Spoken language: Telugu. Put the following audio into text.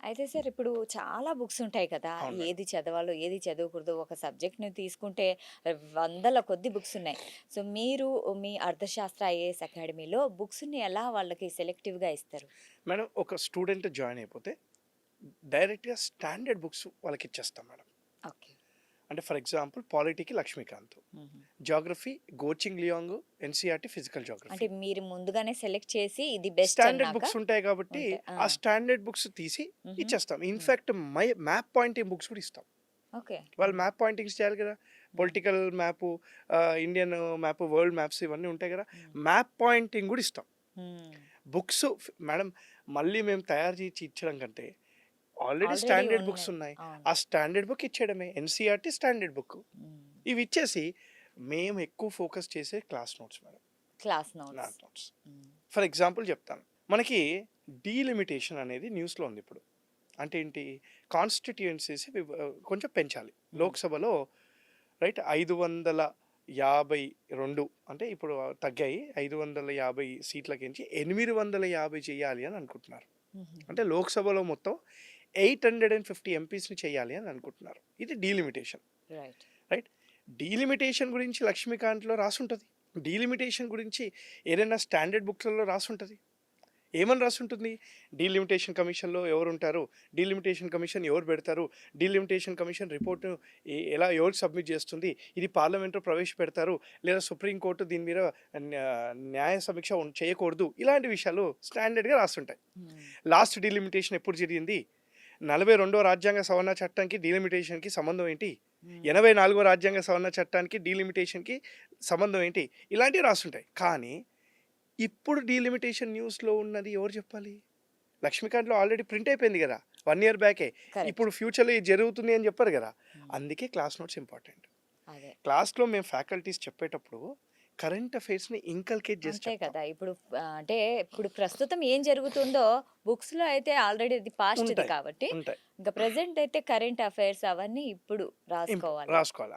అయితే సార్ ఇప్పుడు చాలా బుక్స్ ఉంటాయి కదా! అవును మేడం. ఏది చదవాలో, ఏది చదవకూడదో ఒక సబ్జెక్ట్‌ని తీసుకుంటే వందల కొద్దీ బుక్స్ ఉన్నాయి. సో, మీరు మీ అర్థశాస్త్ర ఐఏఎస్ అకాడమీలో బుక్స్‌ని ఎలా వాళ్ళకి సెలెక్టివ్‌గా ఇస్తారు? మేడం ఒక స్టూడెంట్ జాయిన్ అయిపోతే డైరెక్ట్‌గా స్టాండర్డ్ బుక్స్ వాళ్ళకిచ్చేస్తాం మేడం. ఓకే. అంటే ఫర్ ఎగ్జాంపుల్ పాలిటీకి లక్ష్మీకాంత్, హుహు. జియోగ్రఫీ గోచింగ్ లియాంగ్, ఎన్‌సీఈఆర్‌టీ ఫిజికల్ అంటే జియోగ్రఫీ. మీరు ముందుగానే సెలెక్ట్ చేసి ఇది బెస్ట్ స్టాండర్డ్ అన్నాక బుక్స్ ఉంటాయి కాబట్టి ఉంటాయి. ఆ! ఆ స్టాండర్డ్ బుక్స్ తీసి హుహు. ఇచ్చేస్తాం. హ్మ్. ఇన్‌ఫాక్ట్ మ్యాప్ పాయింటింగ్ బుక్స్ కూడా ఇస్తాం. ఓకే. వాళ్ళు హ్మ్. మ్యాప్ పాయింటింగ్స్ చేయాలి కదా! హ్మ్. Political map, Indian map, world maps ఇవన్నీ ఉంటాయి కదా! హ్మ్. మ్యాప్ పాయింటింగ్ కూడా ఇస్తాం. హ్మ్. బుక్స్ మేడం మళ్ళీ మేము తయారు చేసి ఇచ్చడం కంటే ఆల్రెడీ ఆల్రెడీ స్టాండర్డ్ బుక్స్ ఉన్నాయి. ఉన్నాయి. అవును. ఆ స్టాండర్డ్ బుక్ ఇచ్చేయడమే. NCERT standard book. హ్మ్. ఇవి ఇచ్చేసి మేము ఎక్కువ ఫోకస్ చేసే class notes madam. Class notes. Class notes. హ్మ్. ఫర్ ఎగ్జాంపుల్ చెప్తాను. మనకి డీలిమిటేషన్ అనేది న్యూస్‌లో ఉంది ఇప్పుడు. అంటే ఏంటి? కాన్స్టిట్యూయెన్సీస్ కొంచెం పెంచాలి. హ్మ్. లోక్‌సభలో రైట్ 552 అంటే ఇప్పుడు తగ్గాయి. 550 సీట్లకించి 850 చేయాలి అని అనుకుంటున్నారు. హుహుహు. అంటే లోక్‌సభలో మొత్తం 850 ఎంపీస్‌ని చేయాలి అని అనుకుంటున్నారు. ఇది డీలిమిటేషన్. రైట్. రైట్. డీలిమిటేషన్ గురించి లక్ష్మీకాంత్‌లో రాసుంటది. డీలిమిటేషన్ గురించి ఏదైనా స్టాండర్డ్ బుక్స్‌లలో రాసుంటది. ఏమని రాసుంటుంది? డీలిమిటేషన్ కమిషన్‌లో ఎవరుంటారు? డీలిమిటేషన్ కమిషన్ ఎవరు పెడతారు? డీలిమిటేషన్ కమిషన్ రిపోర్ట్ ఎవరికి సబ్మిట్ చేస్తుంది? ఇది పార్లమెంట్‌లో ప్రవేశపెడతారు. లేదా సుప్రీం కోర్ట్ దీని మీద న్యా న్యాయ సమీక్ష చేయకూడదు. ఇలాంటి విషయాలు స్టాండర్డ్‌గా రాసుంటాయి. హ్మ్. లాస్ట్ డీలిమిటేషన్ ఎప్పుడు జరిగింది? 42వ రాజ్యాంగ సవరణ చట్టానికి డీలిమిటేషన్‌కి సంబంధం ఏంటి? హ్మ్. 84వ రాజ్యాంగ సవరణ చట్టానికి డీలిమిటేషన్‌కి సంబంధం ఏంటి? ఇలాంటివి రాసుంటాయి. కానీ ఇప్పుడు డీలిమిటేషన్ న్యూస్‌లో ఉన్నది ఎవరు చెప్పాలి? లక్ష్మీకాంత్‌లో ఆల్రెడీ ప్రింట్ అయిపోయింది గదా! 1 ఇయర్ బ్యాకే. కరెక్ట్. ఇప్పుడు ఫ్యూచర్‌లో ఇది జరుగుతుంది అని చెప్పరు గదా! హ్మ్. అందుకే క్లాస్ నోట్స్ ఇంపార్టెంట్. అదే. క్లాస్‌లో మేము ఫ్యాకల్టీస్ చెప్పేటప్పుడు కరెంట్ అఫైర్స్‌ని ఇంకల్కేట్ చేసి అంతే చెప్తాం. కదా! ఇప్పుడు అంటే ఇప్పుడు ప్రస్తుతం ఏం జరుగుతుందో బుక్స్‌లో అయితే ఆల్రెడీ అది పాస్ట్‌ది ఉంటాయి. కాబట్టి, ఉంటాయి. ఇంక ప్రెజెంట్ అయితే కరెంట్ అఫైర్స్ అవన్నీ ఇప్పుడు రాసుకోవాలి. రాసుకోవాలి.